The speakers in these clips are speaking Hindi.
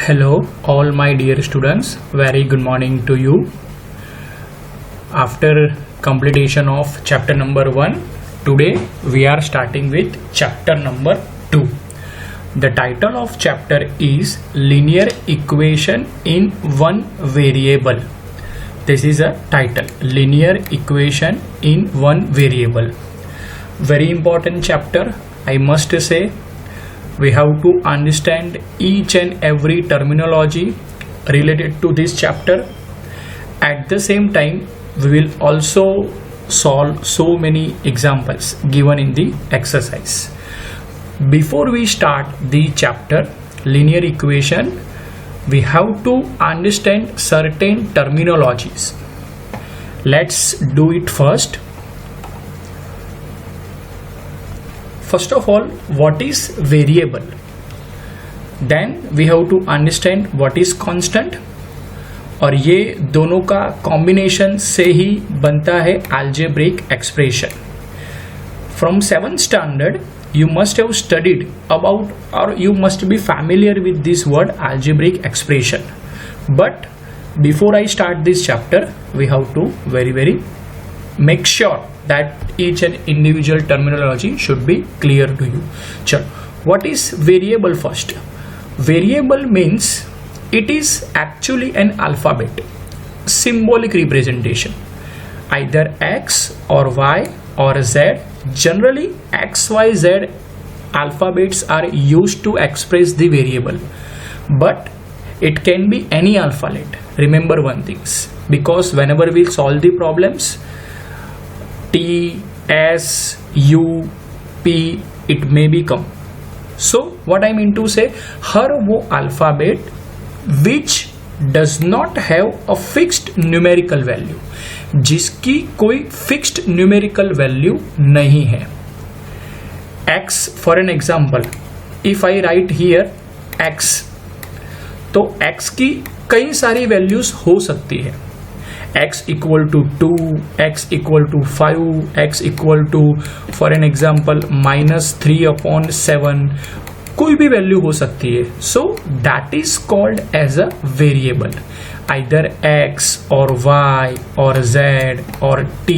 Hello, all my dear students. Very good morning to you. After completion of chapter number 1, today we are starting with chapter number 2. The title of chapter is Linear Equation in One Variable. This is a title, Linear Equation in One Variable. Very important chapter, I must say. We have to understand each and every terminology related to this chapter. At the same time, we will also solve so many examples given in the exercise. Before we start the chapter linear equation, we have to understand certain terminologies. Let's do it first. First of all, what is variable? Then we have to understand what is constant. और ये दोनों का कॉम्बिनेशन से ही बनता है algebraic expression. From 7th standard, you must have studied about or you must be familiar with this word algebraic expression. But before I start this chapter, we have to very make sure that each and individual terminology should be clear to you. Chalo, what is variable first? Variable means it is actually an alphabet, symbolic representation, either x or y or z. Generally x, y, z alphabets are used to express the variable, but it can be any alphabet. Remember one thing, because whenever we solve the problems, T, S, U, P, it may become. So what I mean to say, हर वो alphabet which does not have a fixed numerical value, जिसकी कोई fixed numerical value नहीं है. X, for an example, if I write here X, तो X की कई सारी values हो सकती है. X equal to 2, X equal to 5, X equal to, for an example, -3/7, कोई भी वैल्यू हो सकती है. So that is called as a variable, either X or Y or Z or T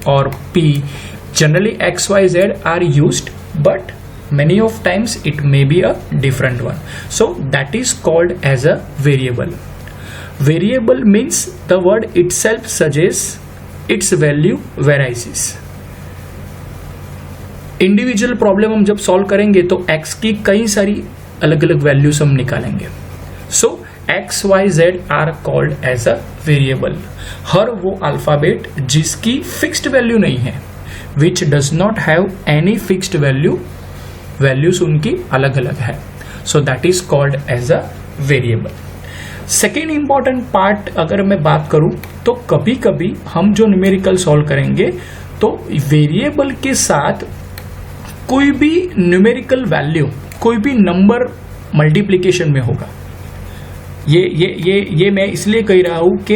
or P. Generally X, Y, Z are used, but many of times it may be a different one. So that is called as a variable. Variable means the word itself suggests its value varies. Individual problem हम जब सॉल्व करेंगे तो x की कई सारी अलग अलग वैल्यूज हम निकालेंगे. So x, y, z are called as a variable. हर वो अल्फाबेट जिसकी फिक्स्ड वैल्यू नहीं है, which does not have any fixed value, values उनकी अलग अलग है. So that is called as a variable. Second important part अगर मैं बात करूं तो कभी कभी हम जो न्यूमेरिकल सॉल्व करेंगे तो वेरिएबल के साथ कोई भी न्यूमेरिकल वैल्यू, कोई भी नंबर मल्टीप्लिकेशन में होगा. ये मैं इसलिए कह रहा हूं कि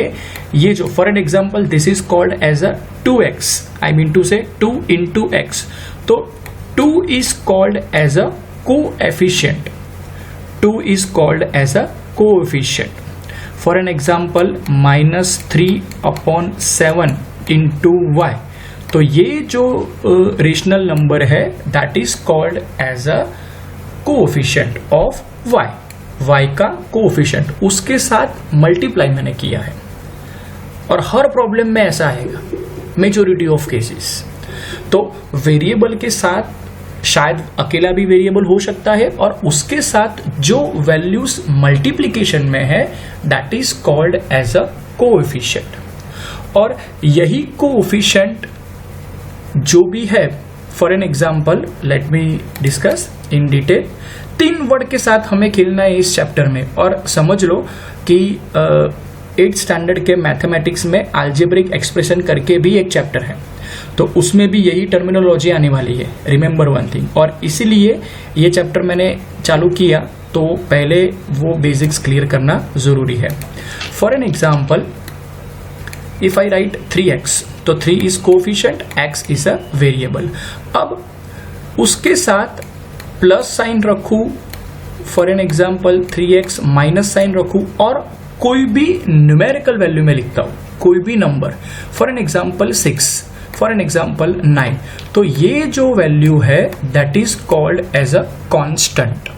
ये जो for an example this is called as a 2x, I mean to say 2 into x. तो 2 is called as a coefficient. 2 is called as a coefficient. For an example, -3/7 into y. तो ये जो रेशनल नंबर है that is called as a coefficient of y. y का कोएफिशिएंट उसके साथ मल्टीप्लाई मैंने किया है, और हर प्रॉब्लम में ऐसा आएगा मेजॉरिटी ऑफ केसेस. तो वेरिएबल के साथ शायद अकेला भी वेरिएबल हो सकता है, और उसके साथ जो वैल्यूज मल्टीप्लिकेशन में है that is called as a coefficient. और यही कोएफिशिएंट जो भी है, for an example let me discuss in detail. 3 word के साथ हमें खेलना है इस चैप्टर में. और समझ लो कि 8th स्टैंडर्ड के मैथमेटिक्स में अलजेब्रिक एक्सप्रेशन करके भी एक चैप्टर है, तो उसमें भी यही टर्मिनोलॉजी आने वाली है. Remember one thing. और इसीलिए ये चैप्टर मैंने चालू किया तो पहले वो बेसिक्स क्लियर करना जरूरी है. For an example, if I write 3x, तो 3 is coefficient, x is a variable. अब उसके साथ प्लस साइन रखूं for an example 3x minus sign रखूं और कोई भी न्यूमेरिकल वैल्यू में लिखता हूं, कोई भी number, for an example 6, for an example 9, तो ये जो वैल्यू है that is called as a constant.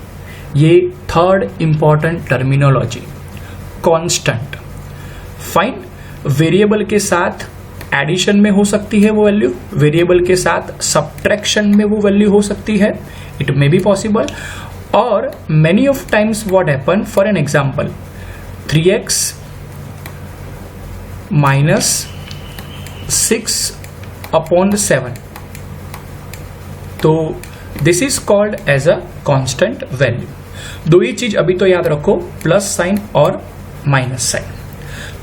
ये third important terminology, constant. Fine, variable के साथ एडिशन में हो सकती है वो वैल्यू, वेरिएबल के साथ सब्ट्रैक्शन में वो वैल्यू हो सकती है, इट मे बी पॉसिबल। और many of times what happen, for an example 3x minus 6/7, तो this is called as a constant value. दो ही चीज अभी तो याद रखो, प्लस साइन और माइनस साइन।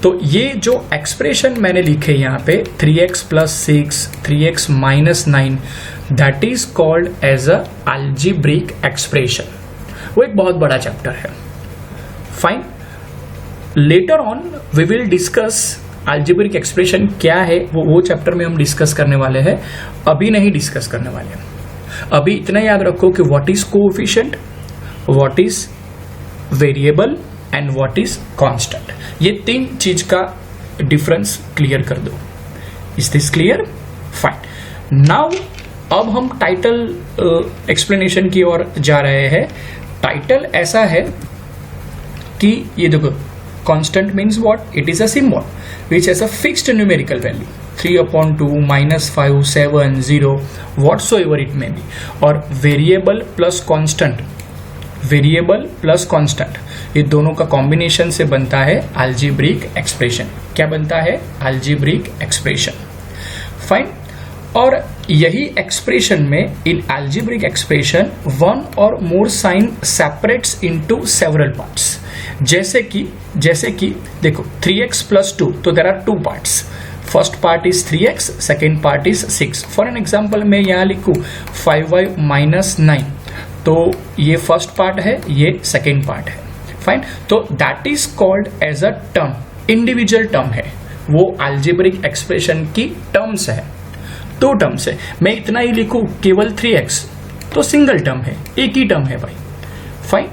तो ये जो एक्सप्रेशन मैंने लिखे यहाँ पे 3x plus 6, 3x minus 9, that is called as a algebraic expression. वो एक बहुत बड़ा चैप्टर है। Fine, later on we will discuss algebraic expression क्या है, वो चैप्टर में हम डिस्कस करने वाले हैं, अभी नहीं डिस्कस करने वाले हैं। अभी इतना याद रखो कि what is coefficient, what is variable and what is constant. ये तीन चीज का डिफरेंस क्लियर कर दो। Is this clear? Fine. Now अब हम टाइटल एक्सप्लेनेशन की ओर जा रहे हैं। टाइटल ऐसा है कि ये देखो, constant means what, it is a symbol which has a fixed numerical value 3/2, -5, 7, 0, whatsoever it may be. और variable plus constant, variable plus constant, ये दोनों का कॉम्बिनेशन से बनता है अलजेब्रिक एक्सप्रेशन। क्या बनता है? Algebraic expression. फाइन। और यही एक्सप्रेशन में, इन अलजेब्रिक एक्सप्रेशन, वन और more sign separates into several parts. जैसे कि देखो 3x प्लस 2, तो there are 2 parts. First part is 3x, second part is 6। For an example मैं यहाँ लिखूं 5y माइनस 9, तो ये फर्स्ट पार्ट है, ये सेकेंड पार्ट है। फाइन, तो that is called as a term, individual term है, वो अलजेब्रिक एक्सप्रेशन की टर्म्स है, 2 टर्म्स है। मैं इतना ही लिखूं केवल 3x, तो सिंगल टर्म है, एक ही टर्म है भाई। फाइन,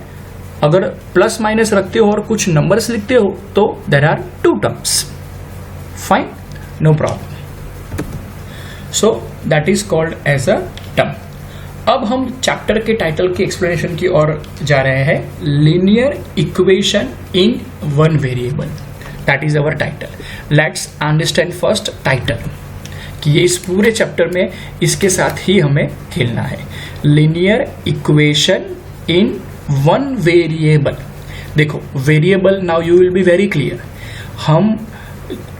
अगर प्लस माइनस रखते हो और कुछ नंबर्स लिखते हो तो there are 2 terms. Fine, no problem. So that is called as a term. अब हम चैप्टर के टाइटल की एक्सप्लेनेशन की ओर जा रहे हैं। Linear equation in one variable, that is our title. Let's understand first title, कि ये इस पूरे चैप्टर में इसके साथ ही हमें खेलना है। Linear equation in one variable. देखो variable, now you will be very clear. हम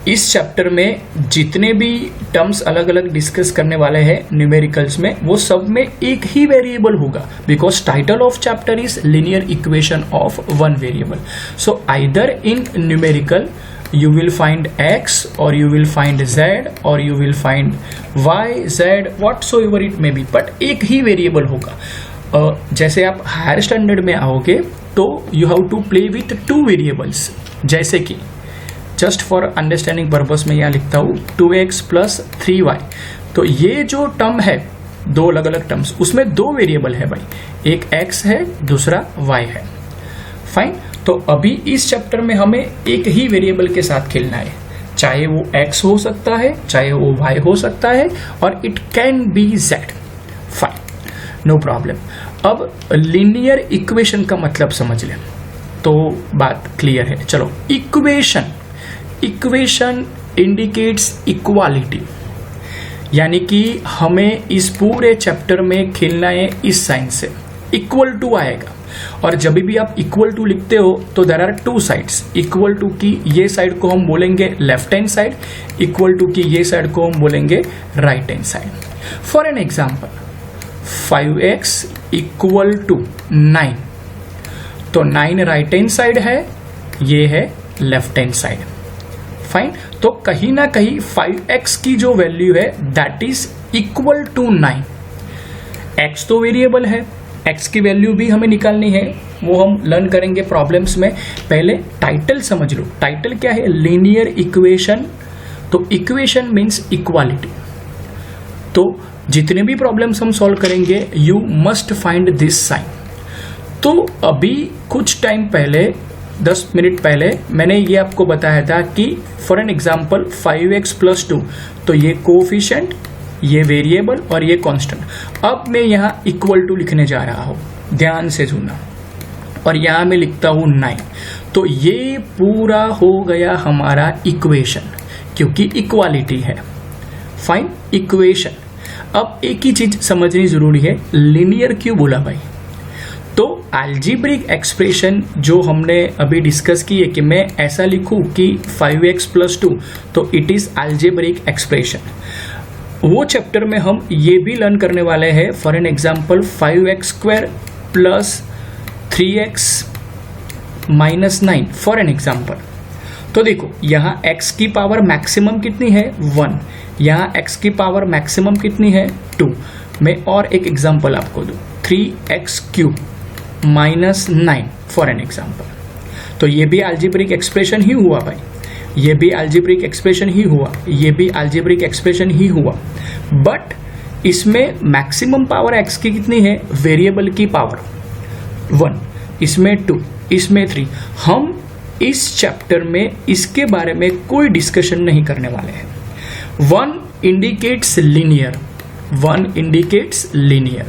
इस चैप्टर में जितने भी टर्म्स अलग अलग डिस्कस करने वाले हैं न्यूमेरिकल्स में, वो सब में एक ही वेरिएबल होगा, because title of chapter is linear equation of one variable. So either in numerical you will find x, or you will find z, or you will find y, z, whatsoever it may be, but एक ही वेरिएबल होगा। जैसे आप हायर स्टैंडर्ड में आओगे तो you have to play with 2 variables. जैसे कि जस्ट फॉर अंडरस्टैंडिंग पर्पस में यहाँ लिखता हूँ 2x प्लस 3y, तो ये जो टर्म है, 2 अलग अलग टर्म्स, उसमें 2 वेरिएबल है भाई, एक x है, दूसरा y है। फाइन, तो अभी इस चैप्टर में हमें एक ही वेरिएबल के साथ खेलना है, चाहे वो x हो सकता है, चाहे वो y हो सकता है, और it can be z। Fine, no problem. अब लीनियर इक्वेशन का मतलब समझ लें तो बात क्लियर है। चलो, इक्वेशन इंडिकेट्स इक्वालिटी, यानी कि हमें इस पूरे चैप्टर में खेलना है इस साइन से, इक्वल टू आएगा। और जब भी आप इक्वल टू लिखते हो तो there are 2 sides. Equal to की ये साइड को हम बोलेंगे left hand side, equal to की ये साइड को हम बोलेंगे right hand side. For an example 5x equal to 9, तो 9 राइट हैंड साइड है, ये है लेफ्ट हैंड साइड। फाइन, तो कहीं ना कहीं 5x की जो वैल्यू है that is equal to 9। x तो वेरिएबल है, x की वैल्यू भी हमें निकालनी है, वो हम लर्न करेंगे प्रॉब्लम्स में। पहले टाइटल समझ लो। टाइटल क्या है? Linear equation. तो इक्वेशन मीन्स इक्वालिटी। तो जितने भी प्रॉब्लम्स हम सॉल्व करेंगे, you must find this sign. तो अभी कुछ टाइम पहले 10 मिनट पहले मैंने ये आपको बताया था कि फॉर एन एग्जाम्पल 5x + 2, तो ये कोफिशिएंट, ये वेरिएबल और ये कांस्टेंट। अब मैं यहाँ इक्वल टू लिखने जा रहा हूँ, ध्यान से सुनना, और यहाँ मैं लिखता हूँ 9। तो ये पूरा हो गया हमारा इक्वेशन, क्योंकि इक्वालिटी है। Fine, equation. अब एक ही चीज समझनी जरूरी है, लीनियर क्यों बोला भाई? तो अलजेब्रिक एक्सप्रेशन जो हमने अभी डिस्कस की है कि मैं ऐसा लिखूं कि 5x + 2, तो इट इज अलजेब्रिक एक्सप्रेशन। वो चैप्टर में हम ये भी लर्न करने वाले हैं। For an example 5x² + 3x - 9 for an example. तो देखो यहाँ x की पावर मैक्सिमम कितनी है? 1। यहाँ x की पावर मैक्सिमम कितनी है? 2। मैं और एक एग्जांपल आपको दूं, 3x³ - 9 फॉर एन एग्जांपल। तो ये भी अलजेब्रिक एक्सप्रेशन ही हुआ भाई, ये भी अलजेब्रिक एक्सप्रेशन ही हुआ, ये भी अलजेब्रिक एक्सप्रेशन ही हुआ। बट इसमें मैक्सिमम पावर x की कितनी है? वेरिएबल की पावर 1, इसमें 2, इसमें 3। हम इस चैप्टर में इसके बारे में कोई डिस्कशन नहीं करने वाले हैं। 1 इंडिकेट्स लीनियर, 1 इंडिकेट्स लीनियर।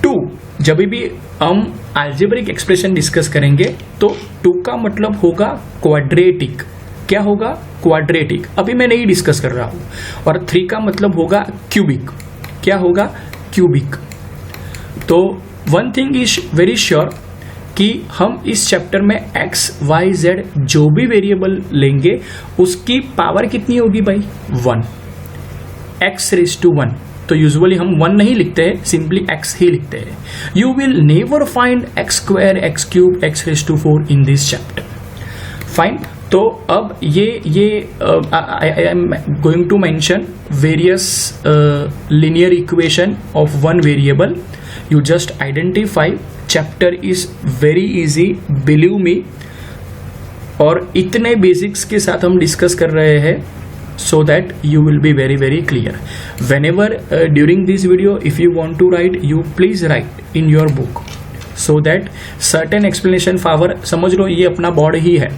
2, जब भी हम अलजेब्रिक एक्सप्रेशन डिस्कस करेंगे तो 2 का मतलब होगा क्वाड्रेटिक। क्या होगा? क्वाड्रेटिक। अभी मैं नहीं डिस्कस कर रहा हूं। और 3 का मतलब होगा क्यूबिक। क्या होगा? क्यूबिक। तो one thing is very sure कि हम इस चैप्टर में x, y, z जो भी वेरिएबल लेंगे उसकी पावर कितनी होगी भाई? 1, x⁻1। तो यूजुअली हम 1 नहीं लिखते हैं, सिंपली x ही लिखते हैं। You will never find x² x³ x⁴ in this chapter. Fine. तो अब ये I am going to mention various linear equation of one variable. You just identify. Chapter is very easy, believe me. और इतने बेसिक्स के साथ हम डिस्कस कर रहे हैं so that you will be very very clear. Whenever during this video if you want to write, you please write in your book so that certain explanation power, समझ लो ये अपना बोर्ड ही है।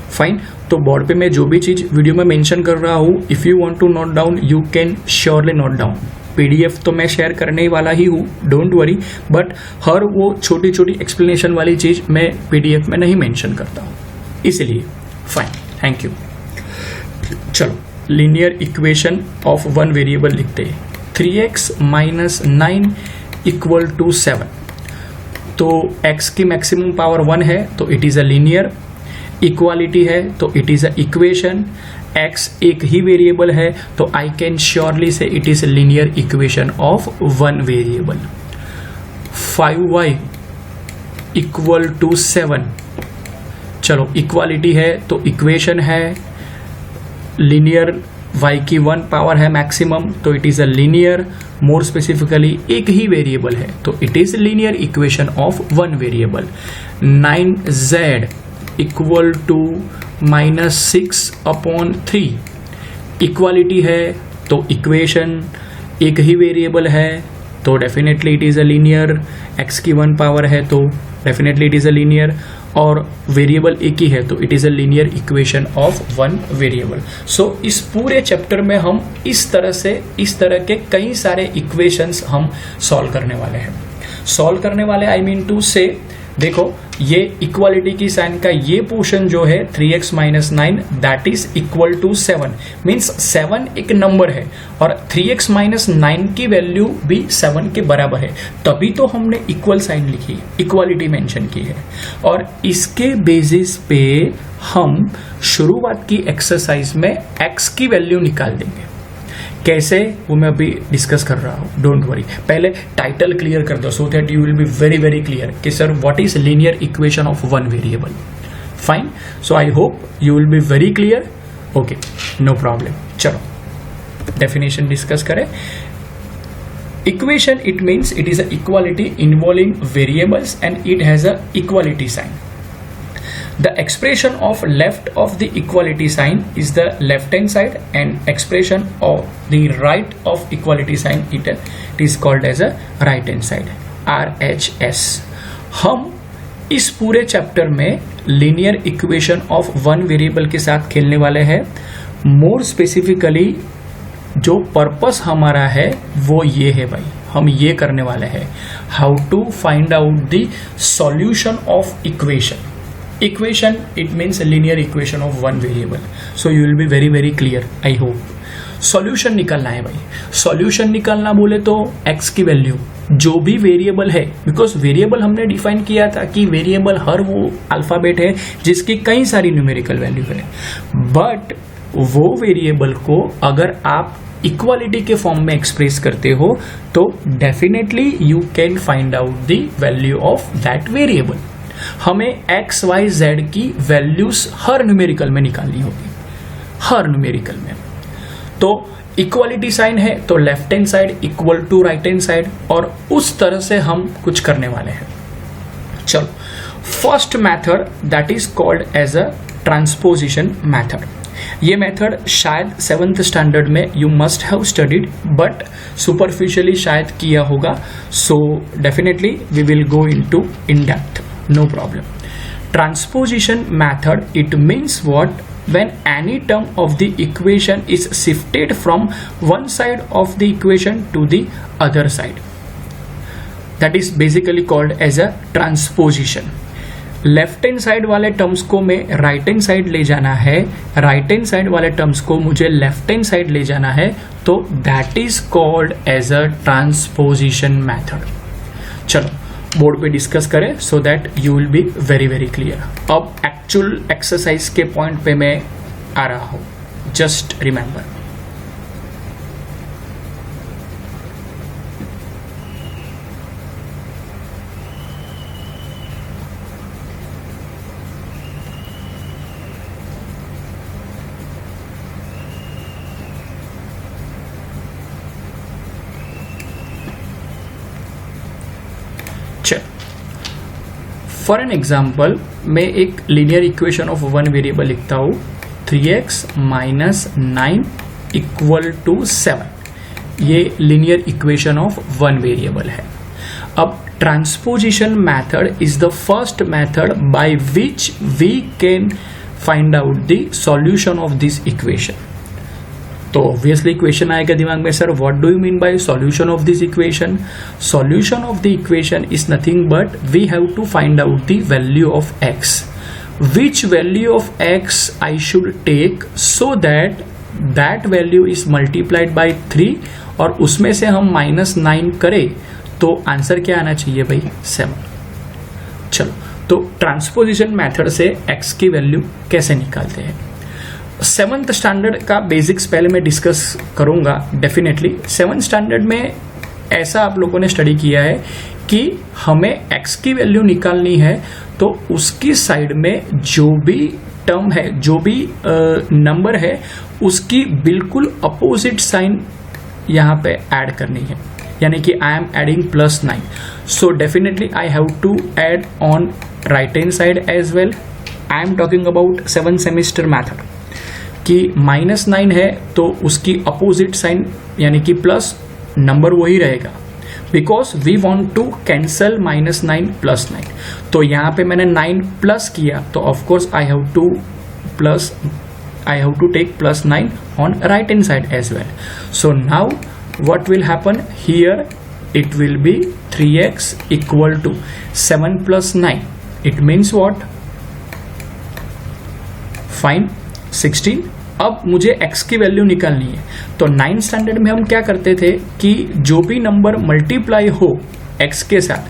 फाइन। तो बोर्ड पे मैं जो भी चीज वीडियो में मेंशन कर रहा हूँ, if you want to note down you can surely note down. PDF तो मैं शेयर करने वाला ही हूँ, डोंट वरी। बट हर वो छोटी छोटी एक्सप्लेनेशन वाली चीज मैं PDF में नहीं मेंशन करता हूँ, इसलिए। Fine, thank you. चलो, linear equation of one variable लिखते हैं। 3x - 9 = 7। तो x की मैक्सिमम पावर 1 है तो it is a linear. Equality है तो it is a equation. x एक ही वेरिएबल है तो आई कैन श्योरली से it is a linear equation of one variable. 5y = 7। चलो, इक्वालिटी है तो इक्वेशन है। लीनियर, y की 1 पावर है मैक्सिमम तो it is a linear. More specifically एक ही वेरिएबल है तो it is linear equation of one variable. 9z = -6/3। Equality है तो इक्वेशन, एक ही वेरिएबल है तो definitely it is a linear. x की 1 पावर है तो definitely it is a linear, और वेरिएबल एक ही है तो it is a linear equation of one variable. So इस पूरे चैप्टर में हम इस तरह के कई सारे इक्वेशंस हम सॉल्व करने वाले हैं। सॉल्व करने वाले आई मीन टू से, देखो ये इक्वालिटी की साइन का ये पोर्शन जो है 3x - 9 that is equal to 7। Means 7 एक नंबर है और 3x - 9 की वैल्यू भी 7 के बराबर है, तभी तो हमने इक्वल साइन लिखी, इक्वालिटी मेंशन की है। और इसके बेसिस पे हम शुरुआत की एक्सरसाइज में x की वैल्यू निकाल देंगे। कैसे, वो मैं अभी डिस्कस कर रहा हूँ, डोंट वरी। पहले टाइटल क्लियर कर दो so that you will be very very clear कि sir what is linear equation of one variable. Fine. So I hope you will be very clear. Okay, no problem. चलो डेफिनेशन डिस्कस करें। Equation, it means it is a equality involving variables and it has a equality sign. The expression of left of the equality sign is the left hand side, and expression of the right of equality sign it is called as a right hand side, RHS. हम इस पूरे चैप्टर में linear equation of one variable के साथ खेलने वाले हैं। मोर स्पेसिफिकली जो पर्पस हमारा है वो ये है भाई, हम ये करने वाले हैं, how to find out the solution of equation. Equation it means linear equation of one variable, so you will be very very clear I hope. Solution निकालना है भाई, सॉल्यूशन निकालना बोले तो x की वैल्यू जो भी वेरिएबल है, बिकॉज वेरिएबल हमने डिफाइन किया था कि वेरिएबल हर वो अल्फाबेट है जिसकी कई सारी न्यूमेरिकल वैल्यू है, बट वो वेरिएबल को अगर आप इक्वालिटी के फॉर्म में एक्सप्रेस करते हो तो definitely you can find out the value of that variable. हमें x y z की वैल्यूज हर न्यूमेरिकल में निकालनी होगी, हर न्यूमेरिकल में। तो इक्वालिटी साइन है तो left hand side equal to right hand side, और उस तरह से हम कुछ करने वाले हैं। चलो, first method that is called as a transposition method. ये मेथड शायद 7th स्टैंडर्ड में you must have studied, but superficially शायद किया होगा, so definitely we will go into in depth, no problem. Transposition method it means what, when any term of the equation is shifted from one side of the equation to the other side, that is basically called as a transposition। Left hand side वाले टर्म्स को मैं राइट हैंड साइड ले जाना है, राइट हैंड साइड वाले टर्म्स को मुझे लेफ्ट हैंड साइड ले जाना है, तो that is called as a transposition method. चलो बोर्ड पे डिस्कस करें so that you will be very very clear. अब एक्चुअल एक्सरसाइज के पॉइंट पे मैं आ रहा हूं, just remember. For an example मैं एक linear equation of one variable लिखता हूं, 3x माइनस 9 इक्वल टू 7। ये linear equation of one variable है। अब transposition method is the first method by which we can find out the solution of this equation. तो ऑब्वियसली क्वेश्चन आएगा दिमाग में, sir what do you mean by solution of this equation? Solution of the equation is nothing but we have to find out the value of x, which value of x I should take so that that value is multiplied by 3 और उसमें से हम -9 करें तो आंसर क्या आना चाहिए भाई? 7। चलो, तो ट्रांसपोजिशन मेथड से x की वैल्यू कैसे निकालते हैं? 7th स्टैंडर्ड का बेसिक्स पहले मैं डिस्कस करूंगा डेफिनेटली। 7th स्टैंडर्ड में ऐसा आप लोगों ने स्टडी किया है कि हमें x की वैल्यू निकालनी है तो उसकी साइड में जो भी टर्म है, जो भी नंबर है, उसकी बिल्कुल अपोजिट साइन यहाँ पे ऐड करनी है, यानी कि I am adding +9, so definitely I have to add on right hand side as well. I am talking about 7th semester method कि -9 है तो उसकी अपोजिट साइन यानी कि प्लस नंबर वही रहेगा, because we want to cancel -9 +9। तो यहाँ पे मैंने 9 प्लस किया तो of course I have to take +9 on right hand side as well. So now what will happen here? It will be 3x equal to 7 plus 9. It means what? Fine, 16। अब मुझे x की वैल्यू निकालनी है, तो 9th स्टैंडर्ड में हम क्या करते थे कि जो भी नंबर मल्टीप्लाई हो x के साथ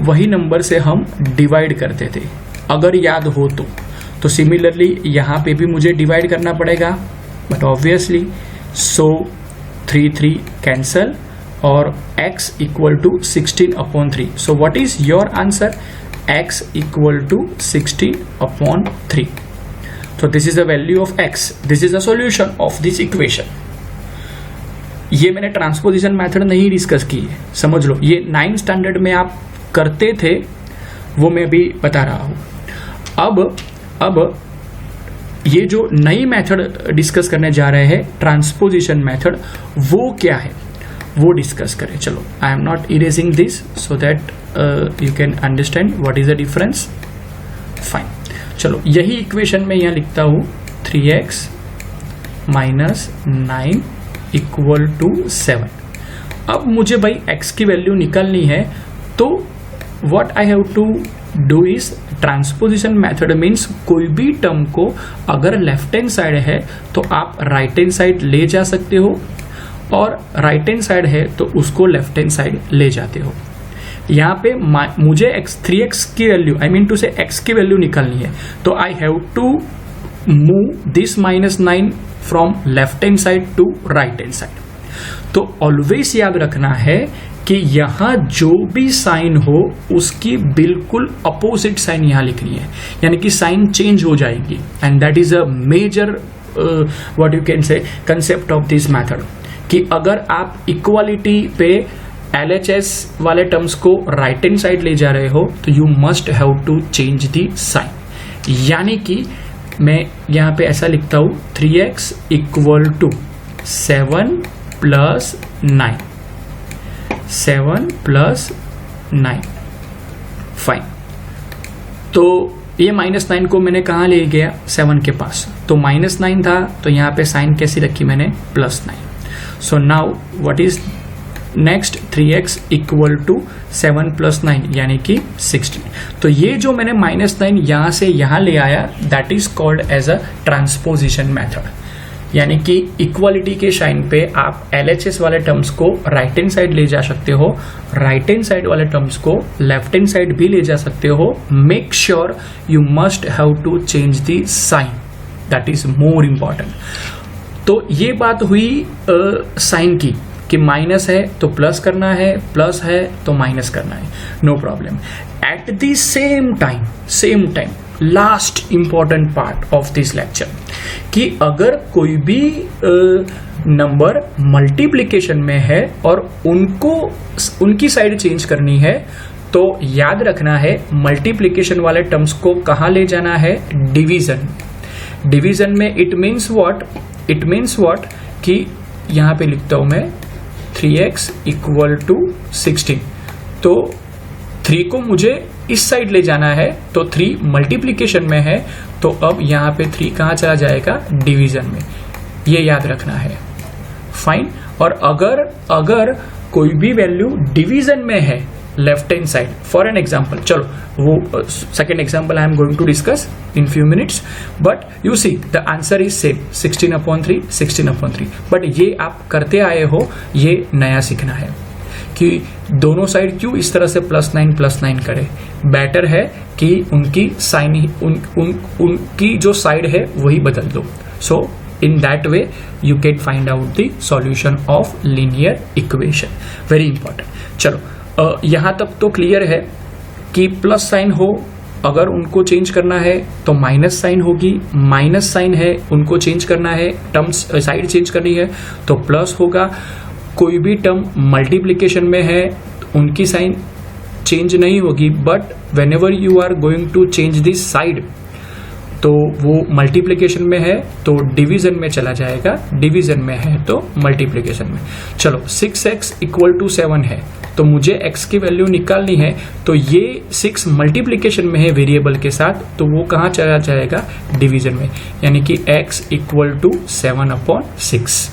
वही नंबर से हम डिवाइड करते थे, अगर याद हो तो सिमिलरली यहाँ पे भी मुझे डिवाइड करना पड़ेगा, बट ऑब्वियसली सो 3 कैंसल और x equal to 16/3। So what is your answer? x equal to 16/3। तो this is the value of x, this is the solution of this equation. ये मैंने ट्रांसपोजिशन मेथड नहीं डिस्कस की है, समझ लो, ये 9th स्टैंडर्ड में आप करते थे वो मैं भी बता रहा हूं। अब ये जो नई मेथड डिस्कस करने जा रहे हैं ट्रांसपोजिशन मेथड, वो क्या है वो डिस्कस करें। चलो, I am not erasing this so that you can understand what is the difference. Fine. चलो यही इक्वेशन में यहाँ लिखता हूँ 3x माइनस 9 इक्वल टू 7. अब मुझे भाई x की वैल्यू निकालनी है, तो what I have to do is transposition method. Means कोई भी टर्म को अगर लेफ्ट हैंड साइड है तो आप राइट हैंड साइड ले जा सकते हो, और राइट हैंड साइड है तो उसको लेफ्ट हैंड साइड ले जाते हो. यहाँ पे मुझे 3x की value, I mean to say x की वैल्यू निकालनी है, तो I have to move this -9 from left hand side to right hand side. तो ऑलवेज याद रखना है कि यहां जो भी साइन हो उसकी बिल्कुल अपोजिट साइन यहां लिखनी है, यानी कि साइन चेंज हो जाएगी. And that is a major what you can say concept of this method, कि अगर आप इक्वालिटी पे LHS वाले टर्म्स को राइट हैंड साइड ले जा रहे हो तो you must have to change the sign. यानी कि मैं यहां पे ऐसा लिखता हूं 3x equal to 7 plus 9. 7 plus 9. Fine. तो ये -9 को मैंने कहाँ ले गया, 7 के पास, तो -9 था, तो यहाँ पे साइन कैसी रखी मैंने, +9. So now what is next, 3x equal to 7 plus 9 यानी कि 16. तो ये जो मैंने -9 यहाँ से यहाँ ले आया, that is called as a transposition method. यानी कि इक्वालिटी के साइन पे आप LHS वाले टर्म्स को राइट हैंड साइड ले जा सकते हो, राइट हैंड साइड वाले टर्म्स को लेफ्ट हैंड साइड भी ले जा सकते हो. Make sure you must have to change the sign, that is more important. तो ये बात हुई साइन की, कि माइनस है तो प्लस करना है, प्लस है तो माइनस करना है, no problem. At the same time last important part of this lecture, कि अगर कोई भी नंबर मल्टीप्लिकेशन में है और उनकी साइड चेंज करनी है, तो याद रखना है मल्टीप्लिकेशन वाले टर्म्स को कहाँ ले जाना है, डिवीजन. डिवीजन में इट मीन्स व्हाट, कि यहाँ पे लिखता हूं मैं 3x इक्वल टू 16. तो 3 को मुझे इस साइड ले जाना है, तो 3 मल्टीप्लिकेशन में है, तो अब यहाँ पे 3 कहाँ चला जाएगा, डिवीजन में. ये याद रखना है. फाइन. और अगर कोई भी वैल्यू डिवीजन में है left hand side, for an example, चलो वो second example I am going to discuss in few minutes, but you see the answer is same, 16/3, 16/3. But ये आप करते आए हो, ये नया सीखना है कि दोनों साइड क्यों इस तरह से +9 करे. बेटर है कि उनकी साइन उनकी जो साइड है वही बदल दो. सो in that way you can find out the solution of linear equation. very important. चलो यहाँ तक तो क्लियर है कि प्लस साइन हो, अगर उनको चेंज करना है तो माइनस साइन होगी, माइनस साइन है उनको चेंज करना है, टर्म्स साइड चेंज करनी है तो प्लस होगा. कोई भी टर्म मल्टीप्लिकेशन में है उनकी साइन चेंज नहीं होगी, but whenever you are going to change this side, तो वो मल्टीप्लिकेशन में है तो डिवीजन में चला जाएगा, डिवीजन में है तो मल्टीप्लिकेशन में. चलो 6x इक्वल टू 7 है, तो मुझे x की वैल्यू निकालनी है, तो ये 6 मल्टीप्लिकेशन में है वेरिएबल के साथ, तो वो कहाँ चला जाएगा, डिवीजन में, यानी कि x equal to 7/6.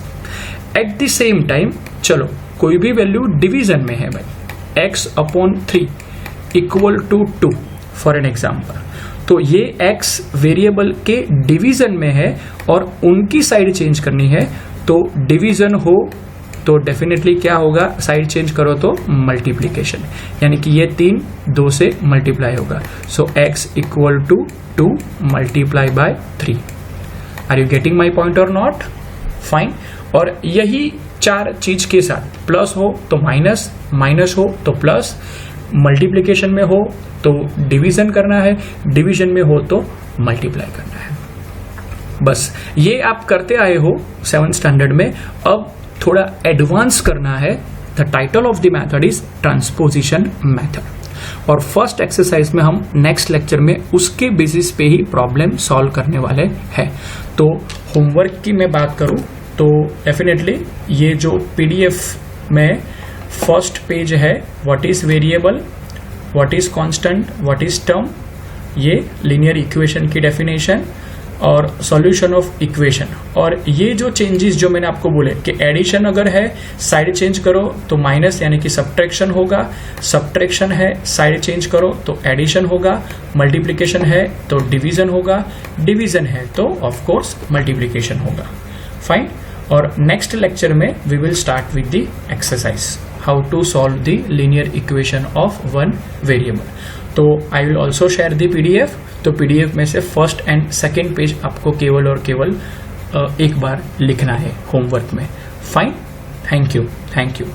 At the same time चलो कोई भी वैल्यू डिवीजन में है भाई, x/3 equal to 2 for an example, तो ये x वेरिएबल के डिवीजन में है और उनकी साइड चेंज करनी है, तो डिवीजन हो तो डेफिनेटली क्या होगा, साइड चेंज करो तो मल्टीप्लिकेशन, यानी कि ये 3 2 से मल्टीप्लाई होगा. So x equal to 2 multiply by 3. Are you getting my point और नॉट? फाइन. और यही 4 चीज के साथ, प्लस हो तो माइनस, माइनस हो तो प्लस, मल्टीप्लिकेशन में हो तो डिवीजन करना है, डिवीजन में हो तो मल्टीप्लाई करना है. बस ये आप करते आए हो 7th स्टैंडर्ड में. अब थोड़ा एडवांस करना है. The title of the method is transposition method, और फर्स्ट एक्सरसाइज में हम नेक्स्ट लेक्चर में उसके बेसिस पे ही प्रॉब्लम सॉल्व करने वाले हैं. तो होमवर्क की मैं बात करूं तो डेफिनेटली ये जो PDF में फर्स्ट पेज है, what is variable, what is constant, what is term, ये लीनियर इक्वेशन की डेफिनेशन और सॉल्यूशन ऑफ इक्वेशन। और ये जो चेंजेस जो मैंने आपको बोले कि एडिशन अगर है साइड चेंज करो तो माइनस यानी कि सब्ट्रैक्शन होगा, सब्ट्रैक्शन है साइड चेंज करो तो एडिशन होगा, मल्टीप्लिकेशन है तो डिवीजन होगा, डिवीजन है तो ऑफ कोर्स मल्टीप्लिकेशन होगा। फाइन। और नेक्स्ट लेक्चर में we will start with the exercise how to solve the linear equation of one variable. तो I will also share the PDF. तो पीडीएफ में से फर्स्ट एंड सेकेंड पेज आपको केवल और केवल एक बार लिखना है होमवर्क में। फाइन। Thank you.